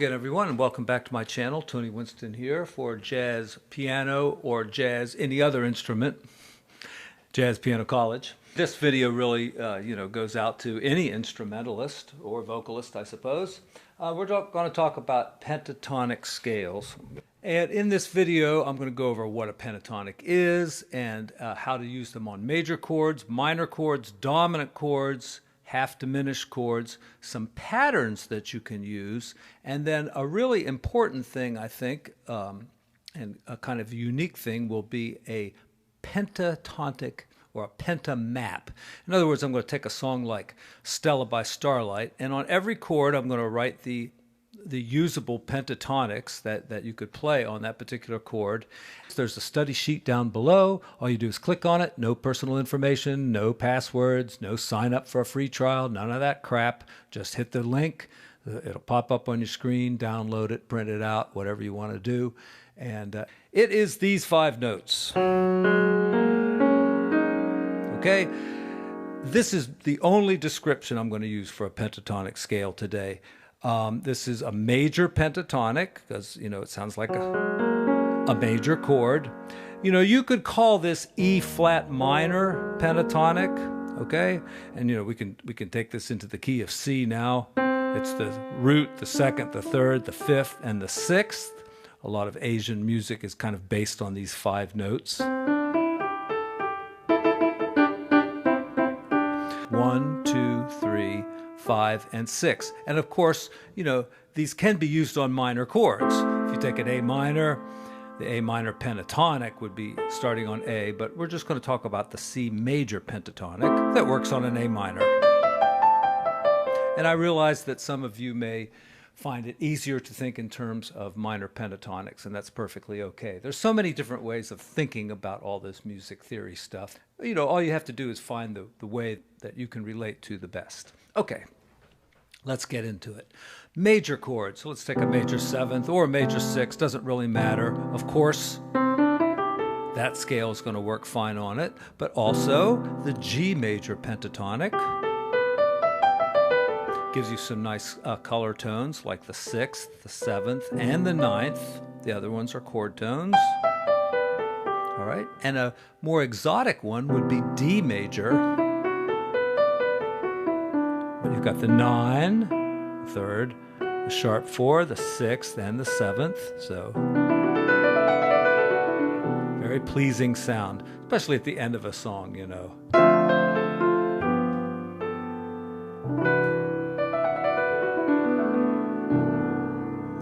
again, everyone, and welcome back to my channel. Tony Winston here for jazz piano or jazz any other instrument, Jazz Piano College. This video really, goes out to any instrumentalist or vocalist, I suppose. We're going to talk about pentatonic scales. And in this video, I'm going to go over what a pentatonic is and how to use them on major chords, minor chords, dominant chords, half diminished chords, some patterns that you can use, and then a really important thing, I think, and a kind of unique thing will be a pentatonic or a pentamap. In other words, I'm going to take a song like Stella by Starlight, and on every chord I'm going to write the usable pentatonics that you could play on that particular chord. There's a study sheet down below. All you do is click on it. No personal information, no passwords, no sign up for a free trial, none of that crap. Just hit the link. It'll pop up on your screen, download it, print it out, whatever you want to do. And it is these 5 notes. Okay? This is the only description I'm going to use for a pentatonic scale today. This is a major pentatonic because, it sounds like a major chord. You could call this E flat minor pentatonic, okay? And, we can take this into the key of C now. It's the root, the second, the third, the fifth, and the sixth. A lot of Asian music is kind of based on these 5 notes. 1, 2, 3, 5, and 6. And of course, these can be used on minor chords. If you take an A minor, the A minor pentatonic would be starting on A, but we're just going to talk about the C major pentatonic that works on an A minor. And I realize that some of you may find it easier to think in terms of minor pentatonics, and that's perfectly okay. There's so many different ways of thinking about all this music theory stuff. All you have to do is find the way that you can relate to the best. Okay, let's get into it. Major chords. So let's take a major 7th or a major 6th, doesn't really matter. Of course, that scale is going to work fine on it, but also the G major pentatonic gives you some nice color tones like the 6th, the 7th, and the 9th. The other ones are chord tones. All right, and a more exotic one would be D major. But you've got the 9, the 3rd, the sharp 4, the 6th, and the 7th. So very pleasing sound, especially at the end of a song,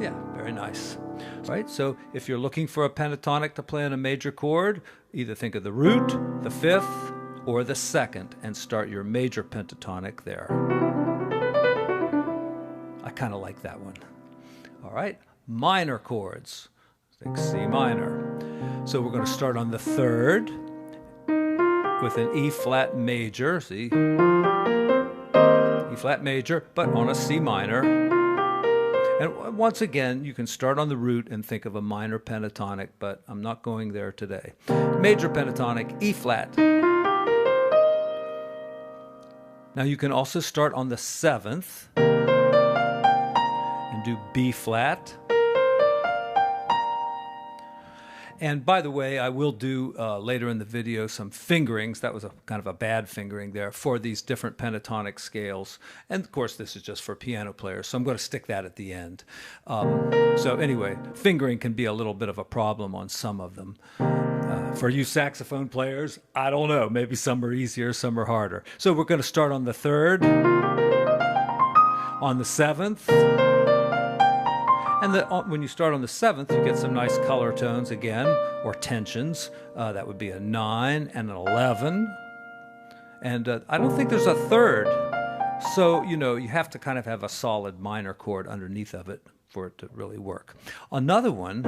Yeah, very nice. Right, so if you're looking for a pentatonic to play on a major chord, either think of the root, the 5th, or the 2nd, and start your major pentatonic there. I kind of like that one. All right, minor chords. Think C minor. So we're going to start on the 3rd with an E flat major, see? E flat major, but on a C minor. And once again, you can start on the root and think of a minor pentatonic, but I'm not going there today. Major pentatonic, E flat. Now you can also start on the 7th and do B flat. And by the way, I will do later in the video some fingerings. That was a kind of a bad fingering there for these different pentatonic scales. And of course, this is just for piano players, so I'm going to stick that at the end. So anyway, fingering can be a little bit of a problem on some of them. For you saxophone players, I don't know. Maybe some are easier, some are harder. So we're going to start on the 3rd, on the 7th. And when you start on the 7th, you get some nice color tones again, or tensions. That would be a 9 and an 11. And I don't think there's a 3rd. So, you have to kind of have a solid minor chord underneath of it for it to really work. Another one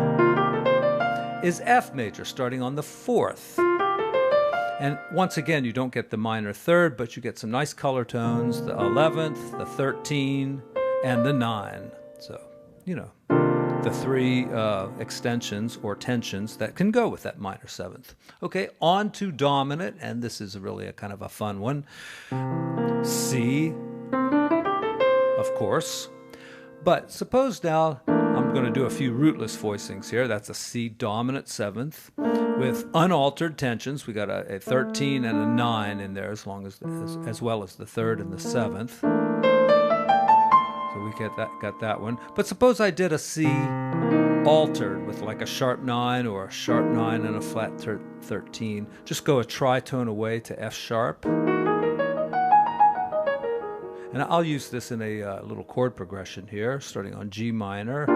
is F major, starting on the 4th. And once again, you don't get the minor 3rd, but you get some nice color tones, the 11th, the 13, and the 9. So, the 3 extensions or tensions that can go with that minor 7th. Okay, on to dominant, and this is really a kind of a fun one. C, of course, But suppose now I'm going to do a few rootless voicings here. That's a C dominant 7th with unaltered tensions. We got a 13 and a 9 in there, as well as the 3rd and the 7th. So we got that one. But suppose I did a C altered with like a sharp 9 or a sharp 9 and a flat 13. Just go a tritone away to F sharp. And I'll use this in a little chord progression here, starting on G minor.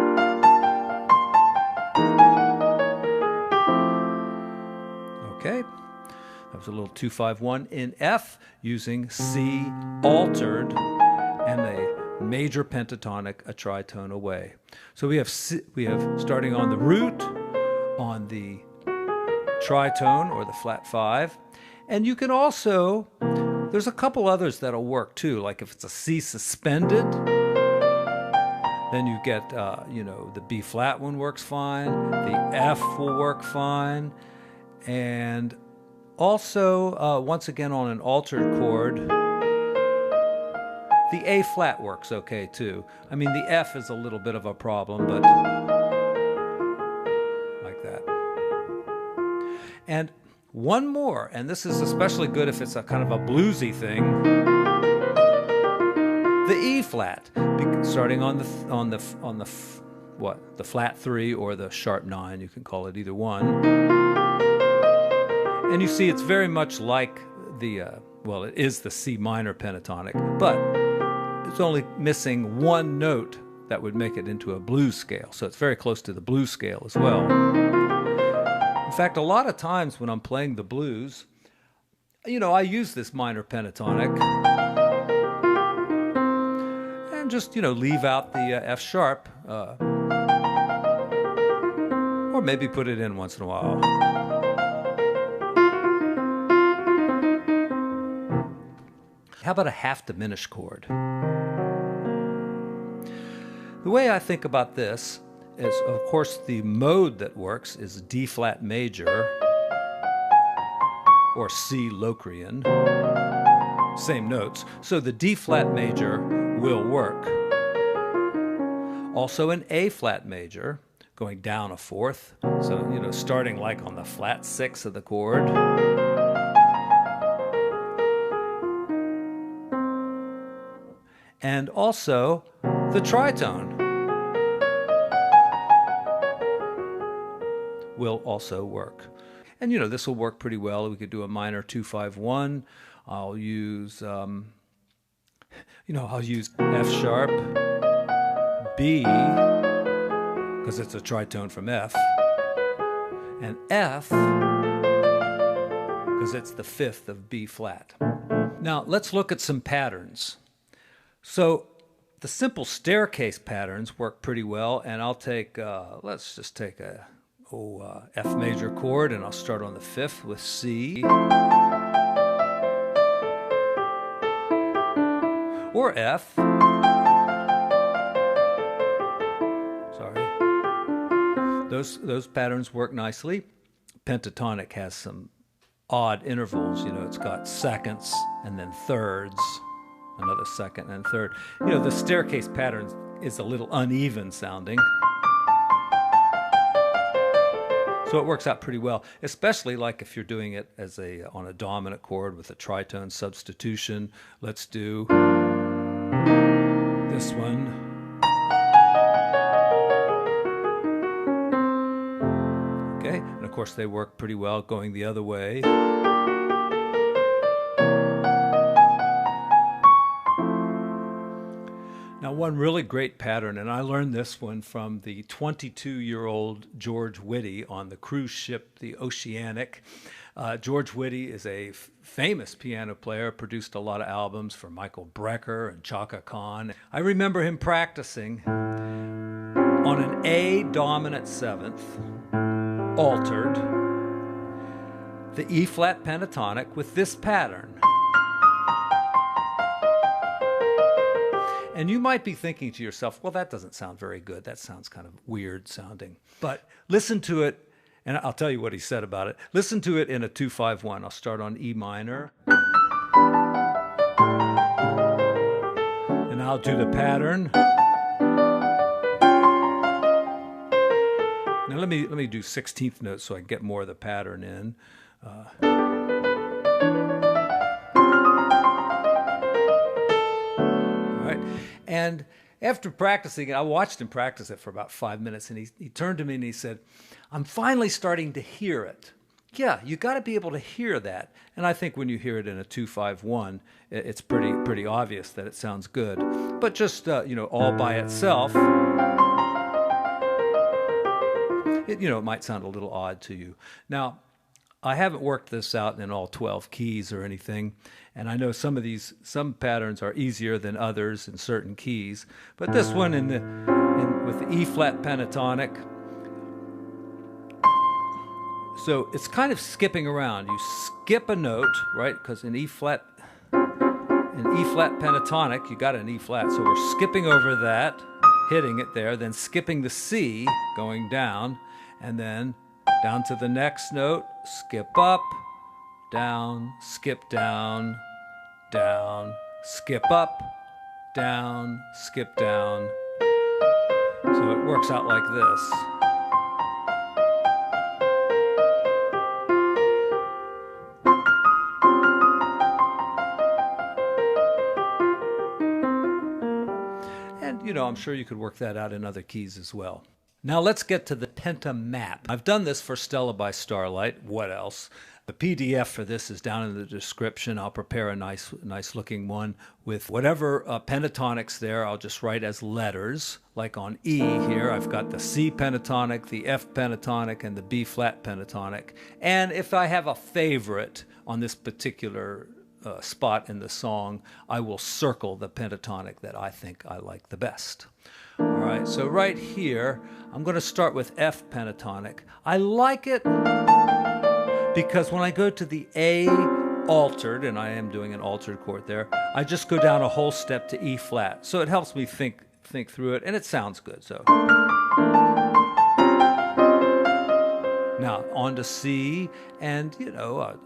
Okay, that was a little 2-5-1 in F, using C altered and a major pentatonic a tritone away. So we have starting on the root, on the tritone or the flat 5, and you can also, there's a couple others that'll work too, like if it's a C suspended, then you get, the B flat one works fine, the F will work fine, and also, once again on an altered chord, the A flat works okay too. I mean, the F is a little bit of a problem, but like that. And one more, and this is especially good if it's a kind of a bluesy thing. The E flat, starting on the flat 3 or the sharp 9. You can call it either one. And you see, it's very much like it is the C minor pentatonic, but it's only missing one note that would make it into a blues scale. So it's very close to the blues scale as well. In fact, a lot of times when I'm playing the blues, I use this minor pentatonic and just, leave out the F sharp, or maybe put it in once in a while. How about a half diminished chord? The way I think about this is, of course, the mode that works is D flat major or C Locrian, same notes. So the D flat major will work. Also an A flat major, going down a 4th. So, starting like on the flat 6 of the chord. And also the tritone will also work. And this will work pretty well. We could do a minor 2-5-1. I'll use F sharp, B, because it's a tritone from F, and F, because it's the 5th of B flat. Now let's look at some patterns. So the simple staircase patterns work pretty well, and I'll take, let's just take a F major chord, and I'll start on the 5th with C. Or F. Sorry. Those patterns work nicely. Pentatonic has some odd intervals, it's got seconds and then thirds. Another second and third. The staircase pattern is a little uneven sounding. So it works out pretty well, especially like if you're doing it as on a dominant chord with a tritone substitution. Let's do this one. Okay, and of course they work pretty well going the other way. Now, one really great pattern, and I learned this one from the 22-year-old George Whitty on the cruise ship, the Oceanic. George Whitty is a famous piano player, produced a lot of albums for Michael Brecker and Chaka Khan. I remember him practicing on an A dominant 7th, altered, the E flat pentatonic with this pattern. And you might be thinking to yourself, well, that doesn't sound very good. That sounds kind of weird sounding. But listen to it, and I'll tell you what he said about it. Listen to it in a 2-5-1. I'll start on E minor. And I'll do the pattern. Now let me do 16th notes so I can get more of the pattern in. All right, and after practicing it, I watched him practice it for about 5 minutes, and he turned to me and he said, "I'm finally starting to hear it." Yeah, you got to be able to hear that, and I think when you hear it in a 2-5-1, it's pretty obvious that it sounds good. But just all by itself, it might sound a little odd to you. Now, I haven't worked this out in all 12 keys or anything, and I know some patterns are easier than others in certain keys, but this one with the E flat pentatonic, so it's kind of skipping around. You skip a note, right? Because in E flat pentatonic, you got an E flat, so we're skipping over that, hitting it there, then skipping the C, going down, and then down to the next note, skip up, down, skip down, down, skip up, down, skip down. So it works out like this. And, I'm sure you could work that out in other keys as well. Now let's get to the pentamap. I've done this for Stella by Starlight. What else? The PDF for this is down in the description. I'll prepare a nice looking one with whatever pentatonics there. I'll just write as letters. Like on E here, I've got the C pentatonic, the F pentatonic, and the B flat pentatonic. And if I have a favorite on this particular spot in the song, I will circle the pentatonic that I think I like the best. All right, so right here, I'm going to start with F pentatonic. I like it because when I go to the A altered, and I am doing an altered chord there, I just go down a whole step to E flat. So it helps me think through it, and it sounds good. So now on to C, and I'll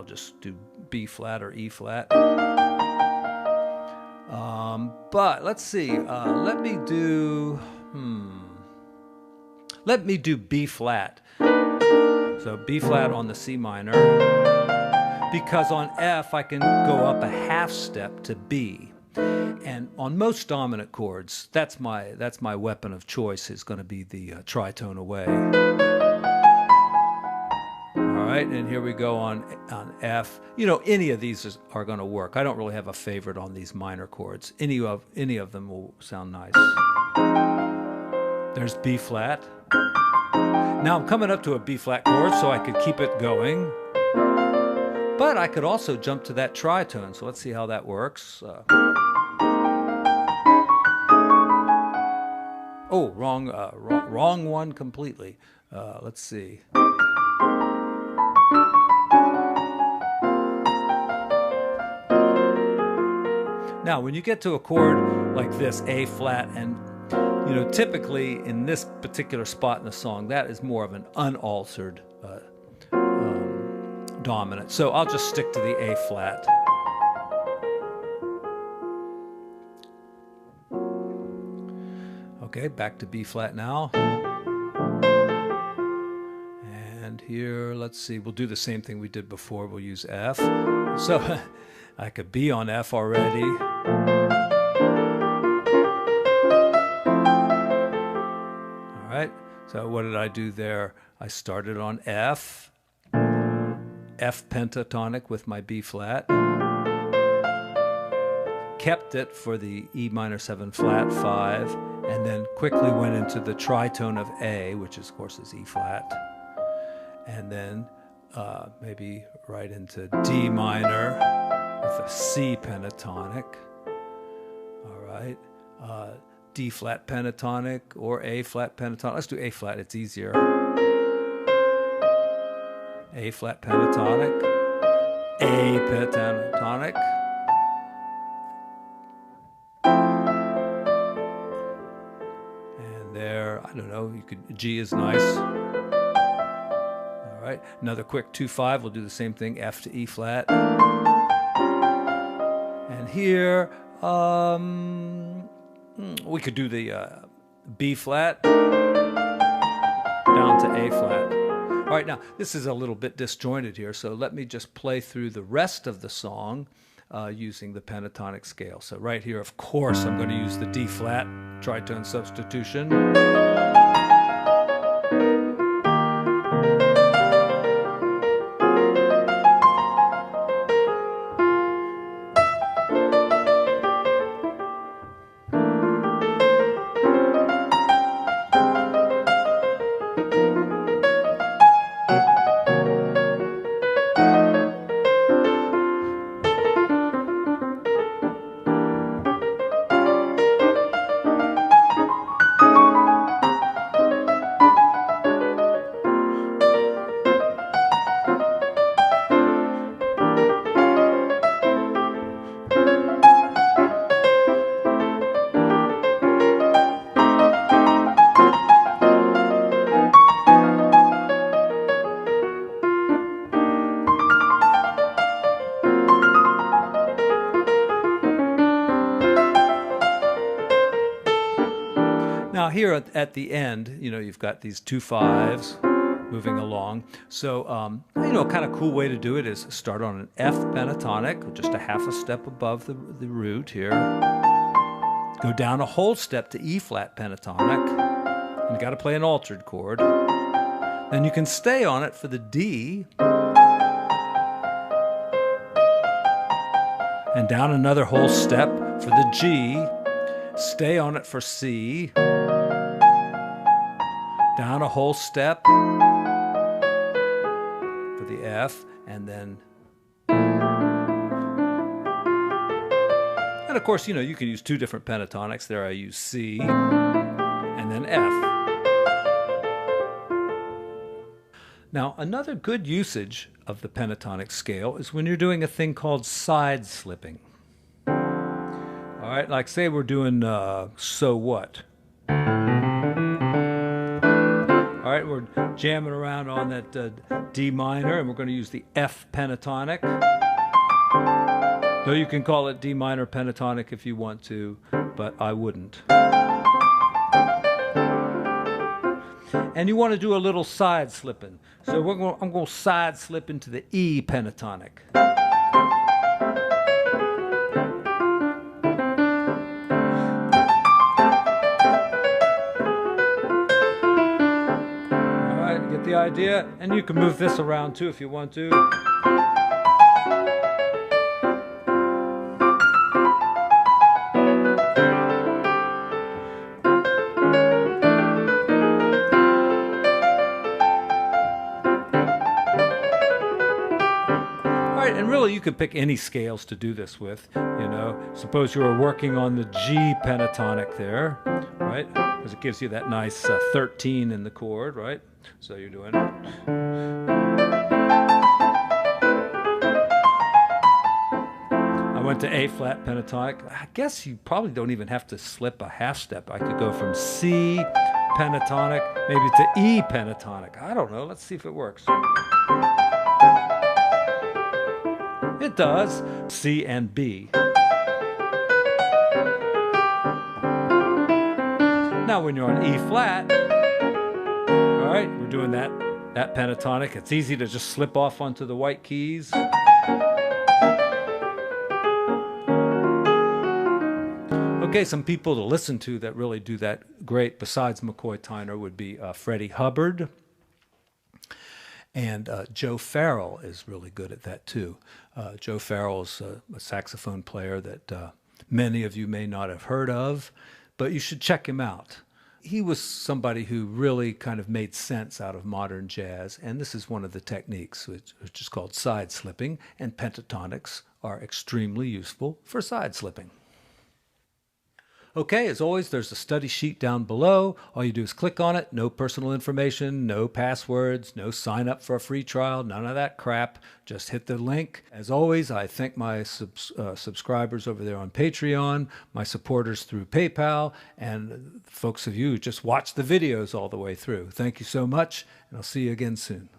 just do B flat or E flat. But let's see. Let me do B flat. So B flat on the C minor, because on F I can go up a half step to B, and on most dominant chords, that's my weapon of choice is going to be the tritone away. All right, and here we go on F. Any of these are going to work. I don't really have a favorite on these minor chords. Any of them will sound nice. There's B flat. Now I'm coming up to a B flat chord, so I could keep it going. But I could also jump to that tritone, so let's see how that works. Wrong one completely. Let's see. Now, when you get to a chord like this, A flat, and typically in this particular spot in the song, that is more of an unaltered dominant. So I'll just stick to the A flat. Okay, back to B flat now. And here, let's see, we'll do the same thing we did before. We'll use F. So I could be on F already. All right, so what did I do there? I started on F pentatonic with my B flat, kept it for the E minor 7 flat 5, and then quickly went into the tritone of A, which of course is E flat, and then maybe right into D minor with a C pentatonic. All right, D flat pentatonic or A flat pentatonic. Let's do A flat, it's easier. A flat pentatonic, A pentatonic, and there, I don't know, G is nice. All right, another quick 2-5, we'll do the same thing, F to E flat. And here, we could do the B flat. to A flat. All right, now this is a little bit disjointed here, so let me just play through the rest of the song using the pentatonic scale. So right here, of course, I'm going to use the D flat tritone substitution. Now here at the end, you've got these 2 5s moving along. So, a kind of cool way to do it is start on an F pentatonic, just a half a step above the root here. Go down a whole step to E flat pentatonic. And you got to play an altered chord. Then you can stay on it for the D. And down another whole step for the G. Stay on it for C. Down a whole step for the F, and then, and of course, you can use 2 different pentatonics. There I use C and then F. Now, another good usage of the pentatonic scale is when you're doing a thing called side slipping. All right, like say we're doing So What. All right, we're jamming around on that D minor, and we're going to use the F pentatonic. Though you can call it D minor pentatonic if you want to, but I wouldn't. And you want to do a little side slipping. So I'm going to side slip into the E pentatonic. The idea, and you can move this around too if you want to. All right, and really you could pick any scales to do this with. Suppose you were working on the G pentatonic there, right? Because it gives you that nice 13 in the chord, right? So you're doing it. I went to A flat pentatonic. I guess you probably don't even have to slip a half step. I could go from C pentatonic maybe to E pentatonic. I don't know. Let's see if it works. It does. C and B. Now when you're on E flat, all right, we're doing that pentatonic. It's easy to just slip off onto the white keys. Okay, some people to listen to that really do that great besides McCoy Tyner would be Freddie Hubbard. And Joe Farrell is really good at that too. Joe Farrell's a saxophone player that many of you may not have heard of, but you should check him out. He was somebody who really kind of made sense out of modern jazz, and this is one of the techniques, which is called side slipping, and pentatonics are extremely useful for side slipping. Okay, as always, there's a study sheet down below. All you do is click on it. No personal information, no passwords, no sign up for a free trial, none of that crap. Just hit the link. As always, I thank my subscribers over there on Patreon, my supporters through PayPal, and folks of you who just watch the videos all the way through. Thank you so much, and I'll see you again soon.